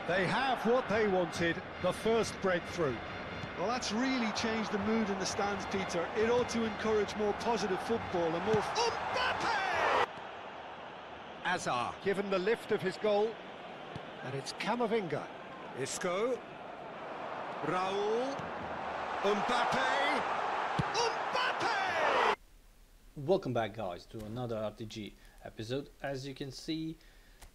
They have what they wanted, the first breakthrough. Well, that's really changed the mood in the stands, Peter. It ought to encourage more positive football and more... Mbappe! Azar, given the lift of his goal. And it's Camavinga. Isco. Raul. Mbappe. Mbappe! Welcome back, guys, to another RTG episode. As you can see,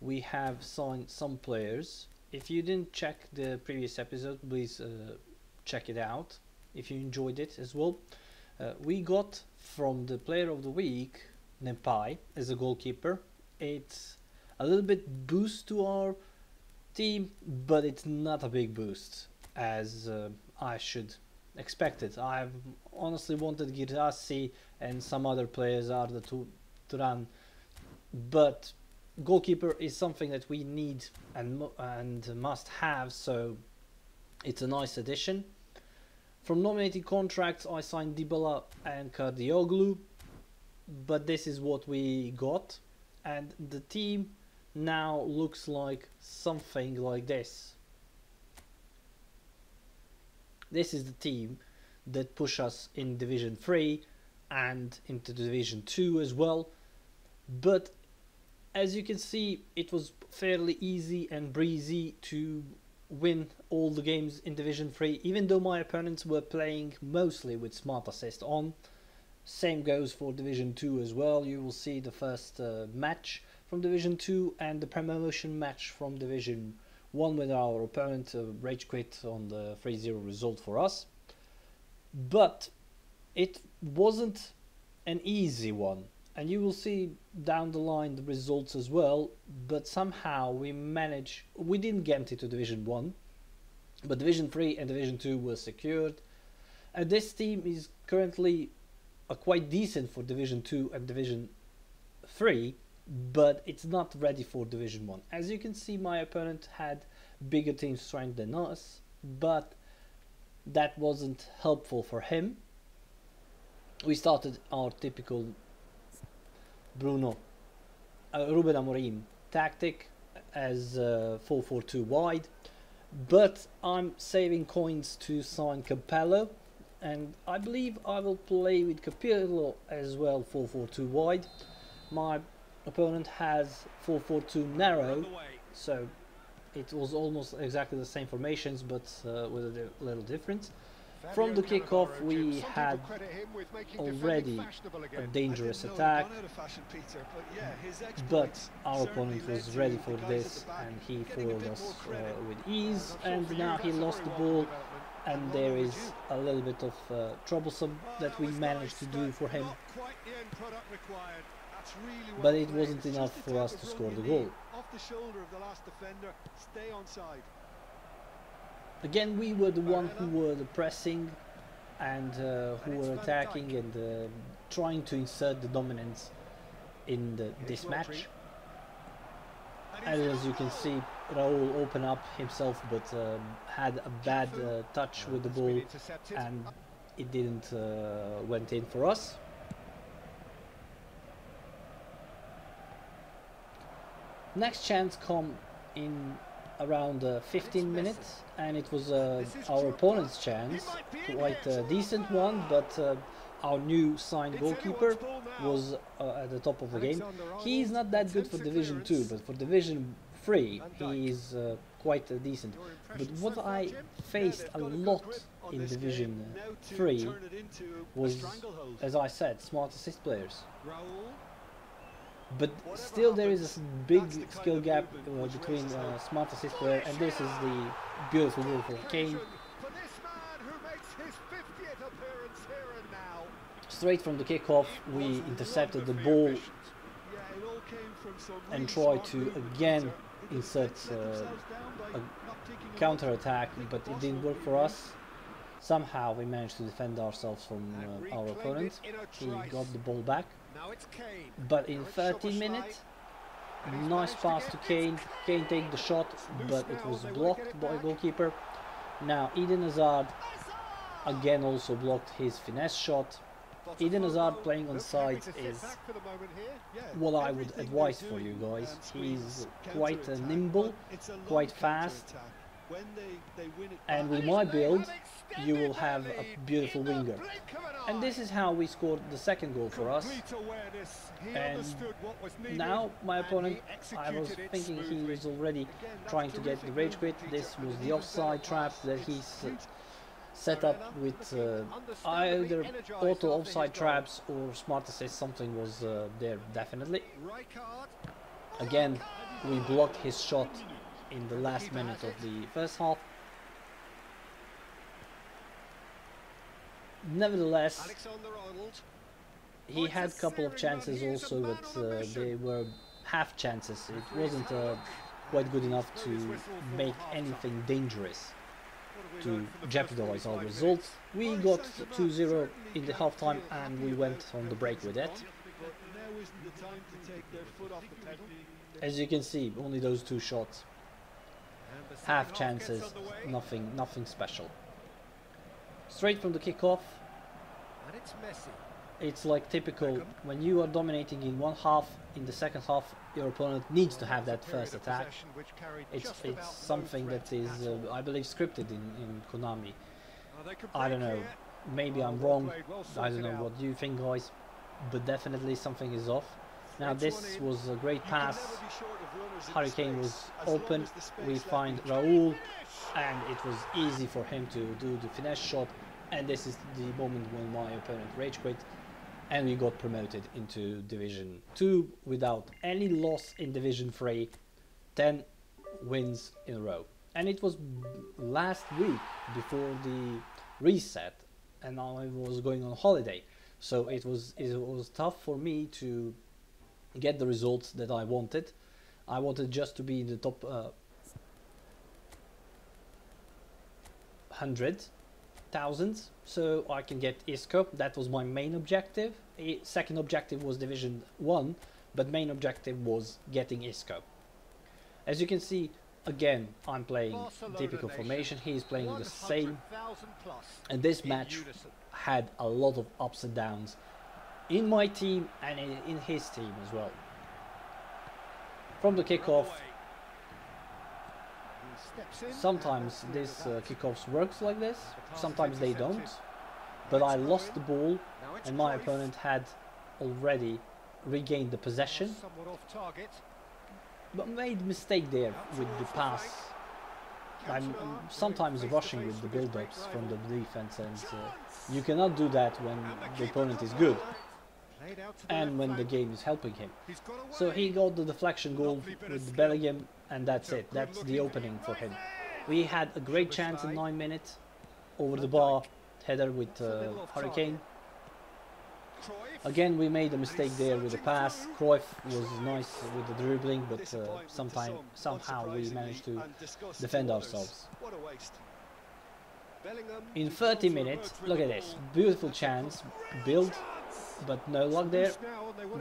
we have signed some players. If you didn't check the previous episode, please check it out if you enjoyed it as well. We got from the player of the week Nempai as a goalkeeper. It's a little bit boost to our team, but it's not a big boost as I should expect it. I've honestly wanted Girassi and some other players Arda to run, but goalkeeper is something that we need and must have, so it's a nice addition. From nominated contracts, I signed Dybala and Kardioglu, but this is what we got, and the team now looks like something like this. This is the team that push us in Division 3 and into Division 2 as well, but as you can see, it was fairly easy and breezy to win all the games in Division 3, even though my opponents were playing mostly with smart assist on. Same goes for Division 2 as well. You will see the first match from Division 2 and the promotion match from Division 1 with our opponent rage quit on the 3-0 result for us. But it wasn't an easy one, and you will see down the line the results as well, but somehow we didn't get into Division 1, but Division 3 and Division 2 were secured, and this team is currently quite decent for Division 2 and Division 3, but it's not ready for Division 1. As you can see, my opponent had bigger team strength than us, but that wasn't helpful for him. We started our typical Ruben Amorim tactic as 4-4-2 wide, but I'm saving coins to sign Capello, and I believe I will play with Capello as well 4-4-2 wide. My opponent has 4-4-2 narrow, so it was almost exactly the same formations, but with a little difference. From the kickoff, we had already a dangerous attack, but our opponent was ready for this and he foiled us with ease, and now he lost the ball, and there is a little bit of troublesome that we managed to do for him, but it wasn't enough for us to score the goal. Again, we were the one who were the pressing and who were attacking and trying to insert the dominance in this match. And as you can see, Raul opened up himself, but had a bad touch with the ball, and it didn't went in for us. Next chance come in around 15 minutes, and it was our opponent's chance, quite a decent one, but our new signed goalkeeper was at the top of the game. He's not that good for Division 2, but for Division 3 he is quite decent. But what I faced a lot in Division 3 was, as I said, smart assist players. But still there is a big skill gap between smart assist player, and this is the beautiful goal for Kane. Straight from the kickoff, we intercepted the ball and tried to again insert a counter attack, but it didn't work for us. Somehow we managed to defend ourselves from our opponent. He got the ball back. But in 13 minutes, nice pass to Kane. Kane take the shot, but it was blocked by goalkeeper. Now Eden Hazard again also blocked his finesse shot, Eden Hazard playing on sides is what I would advise for you guys. He's quite nimble, quite fast, and with my build you will have a beautiful winger. And this is how we scored the second goal for us. And now my opponent, I was thinking he was already trying to get the rage quit. This was the offside trap that he's set up with either auto offside traps or smart assist. Something was there definitely. Again, we blocked his shot in the last minute of the first half. Nevertheless, he had a couple of chances also, but they were half chances. It wasn't quite good enough to make anything dangerous to jeopardize our results. We got 2-0 in the halftime and we went on the break with it. As you can see, only those two shots, half chances, nothing special. Straight from the kickoff. It's like typical, when you are dominating in one half, in the second half your opponent needs to have that first attack. It's something that is, I believe, scripted in Konami. I don't know, maybe I'm wrong, I don't know what you think guys, but definitely something is off. Now this was a great pass, Hurricane was open, we find Raul, and it was easy for him to do the finesse shot, and this is the moment when my opponent rage quit, and we got promoted into Division 2 without any loss in Division 3, 10 wins in a row. And it was last week before the reset, and I was going on holiday, so it was tough for me to get the results that I wanted. I wanted just to be in the top 100,000, so I can get Isco. That was my main objective. Second objective was Division 1, but main objective was getting Isco. As you can see, again, I'm playing typical formation, he is playing the same, and this match had a lot of ups and downs in my team and in his team as well. From the kickoff, sometimes this kickoffs works like this, sometimes they don't, but I lost the ball and my opponent had already regained the possession, but made a mistake there with the pass. I'm sometimes rushing with the build-ups from the defense, and you cannot do that when the opponent is good and when the game is helping him. So he got the deflection goal with Bellingham, and that's it. That's the opening for him. We had a great chance in 9 minutes, over the bar, header with Hurricane. Again, we made a mistake there with the pass. Cruyff was nice with the dribbling, but somehow we managed to defend ourselves. In 30 minutes, look at this, beautiful chance, build, but no luck there.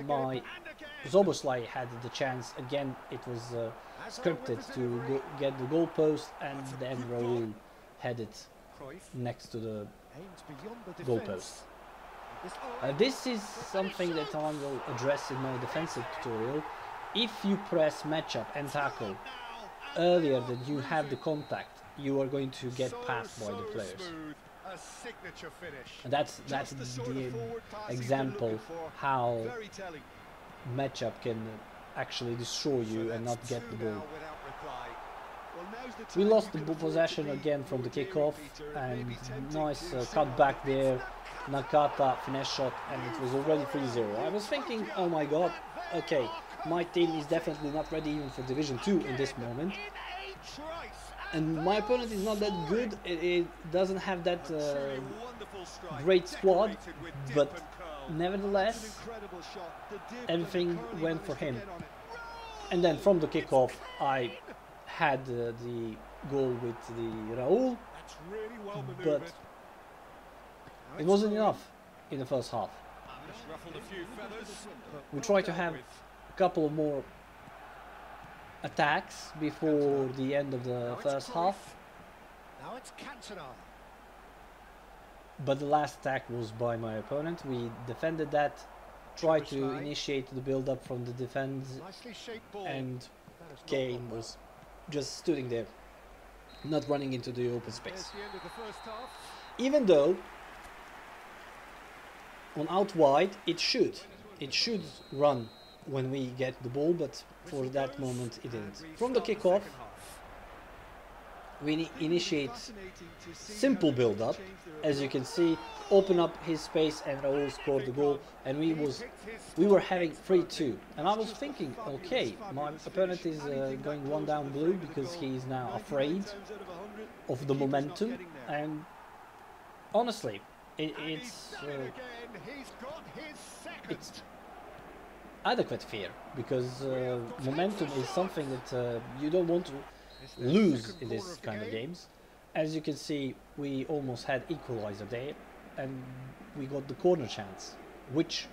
My Zoboslai had the chance, again it was scripted to get the goal post, and then Raul had it next to the goal post. This is something that I will address in my defensive tutorial. If you press matchup and tackle earlier than you have the contact, you are going to get passed by the players. And that's the example how matchup can actually destroy you and not get the ball. We lost the possession again from the kickoff, and nice cut back there, Nakata finesse shot, and it was already 3-0. I was thinking, oh my god, okay, my team is definitely not ready even for Division 2 in this moment. And my opponent is not that good, it doesn't have that great squad, but nevertheless, everything went for him. And then from the kickoff, I had the goal with the Raul, but it wasn't enough in the first half. We tried to have a couple of more attacks before the end of the first half. Now it's Cantona. but the last attack was by my opponent. We defended that, tried to initiate the build-up from the defense, and Kane was just standing there, not running into the open space. Even though on out wide it should run when we get the ball, but for that moment it didn't. From the kickoff, we initiate simple build-up, as you can see, open up his space, and Raul scored the goal, and we were having 3-2, and I was thinking, okay, my opponent is going one down blue because he is now afraid of the momentum, and honestly, it's adequate fear, because momentum is something that you don't want to lose in this kind of games. As you can see, we almost had equalizer there, and we got the corner chance, which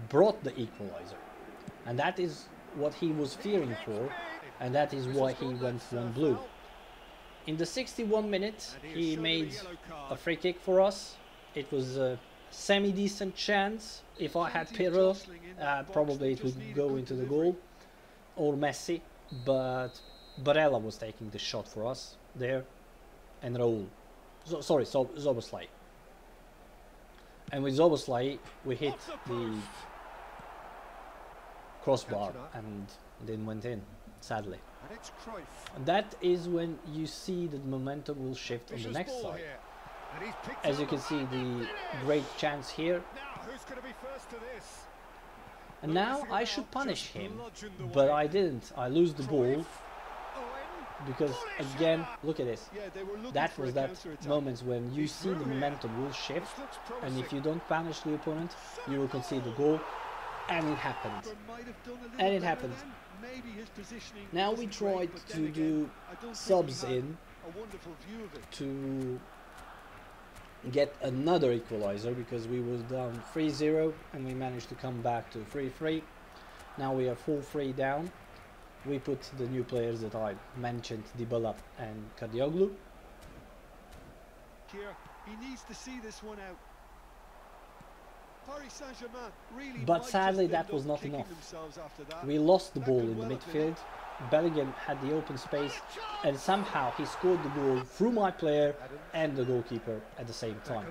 brought the equalizer, and that is what he was fearing for, and that is why he went one blue. In the 61 minutes, he made a free kick for us. It was a semi-decent chance. If I had Pirlo, probably it would go into the goal, or Messi, but Barella was taking the shot for us there, and Raul. Szoboszlai. And with Szoboszlai, we hit the crossbar and then went in, sadly. And that is when you see that the momentum will shift on the next side. As you can see, the great chance here. And now I should punish him, but I didn't. I lose the ball. Because again, look at this. That was that moment when you see the momentum will shift, and if you don't punish the opponent, you will concede the goal, and it happened. And it happened. Now we tried to do subs in to get another equalizer, because we was down 3-0 and we managed to come back to 3-3. Now we are 4-3 down. We put the new players that I mentioned, Dybala and Kadioglu. He needs to see this one out. Paris Saint-Germain really, but sadly that was not enough. We lost the ball in the midfield. Bellingham had the open space, and somehow he scored the goal through my player and the goalkeeper at the same time.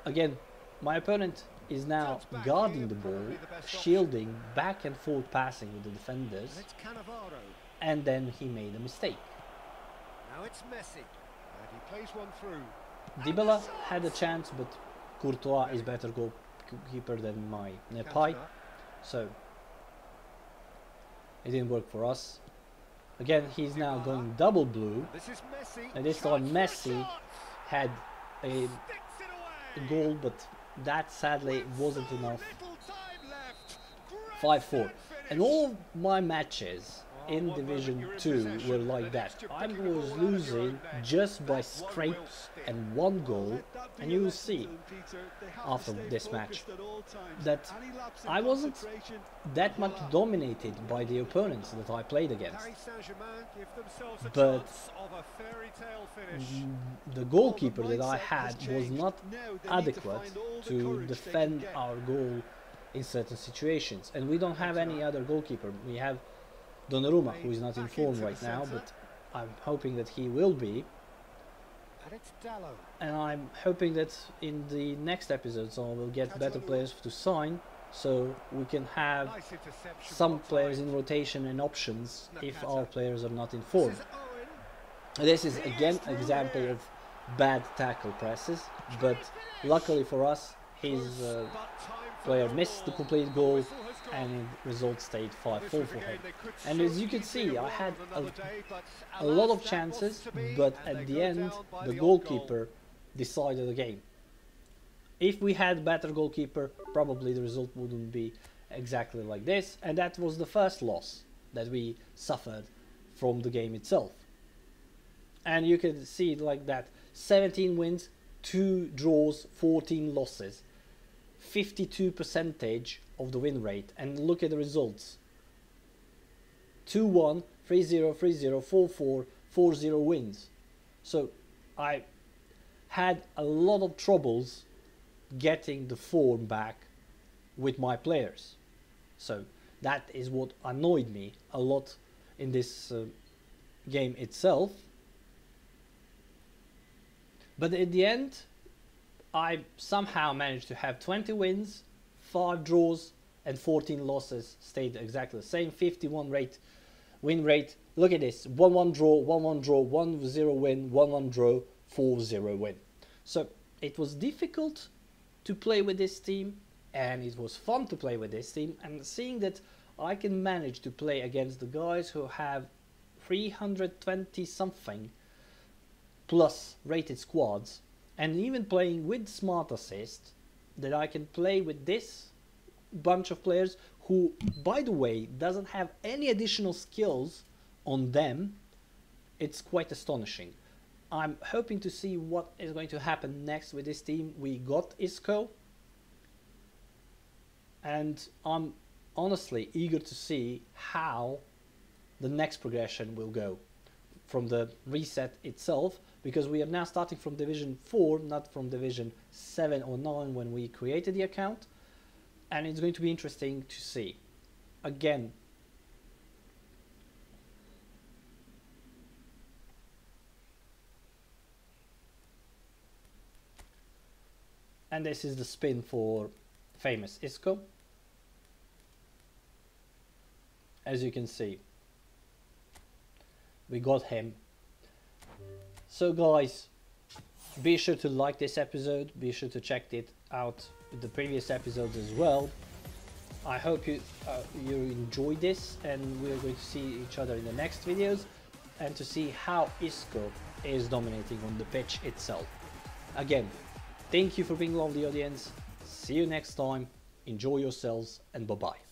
Again, my opponent is now guarding the ball, shielding, back and forth passing with the defenders, and then he made a mistake. Now it's Messi, and he plays one through. Dybala had a chance, but Courtois is better goalkeeper than my Nepai, so it didn't work for us. Again, he's now going double blue, and this time Messi had a goal, but that sadly wasn't enough. 5-4. And all of my matches in Division 2 were like that. I was losing just by scrape and one goal, and you will see after this match that I wasn't that much dominated by the opponents that I played against, but the goalkeeper that I had was not adequate to defend our goal in certain situations, and we don't have any other goalkeeper. We have Donnarumma, who is not in form right now, but I'm hoping that he will be. And I'm hoping that in the next episodes I will get better players to sign, so we can have some players in rotation and options if our players are not in form. This is again an example of bad tackle presses, but luckily for us, his player missed the complete goal, and the result stayed 5-4 for him. And as you can see, I had a lot of chances, but at the end the goalkeeper decided the game. If we had better goalkeeper, probably the result wouldn't be exactly like this, and that was the first loss that we suffered from the game itself. And you can see it like that: 17 wins, 2 draws, 14 losses, 52% of the win rate. And look at the results: 2-1, 3-0, 3-0, 4-4, 4-0 wins. So I had a lot of troubles getting the form back with my players. So that is what annoyed me a lot in this game itself. But at the end, I somehow managed to have 20 wins, 5 draws and 14 losses. Stayed exactly the same, 51 win rate. Look at this, 1-1 draw, 1-1 draw, 1-0 win, 1-1 draw, 4-0 win. So it was difficult to play with this team, and it was fun to play with this team, and seeing that I can manage to play against the guys who have 320 something plus rated squads, and even playing with smart assist, that I can play with this bunch of players who, by the way, doesn't have any additional skills on them. It's quite astonishing. I'm hoping to see what is going to happen next with this team. We got Isco, and I'm honestly eager to see how the next progression will go from the reset itself, because we are now starting from Division 4, not from Division 7 or 9 when we created the account, and it's going to be interesting to see. Again, and this is the spin for famous Isco. As you can see, we got him. So guys, be sure to like this episode, be sure to check it out with the previous episodes as well. I hope you enjoyed this, and we're going to see each other in the next videos and to see how Isco is dominating on the pitch itself. Again, thank you for being lovely audience. See you next time. Enjoy yourselves, and bye bye.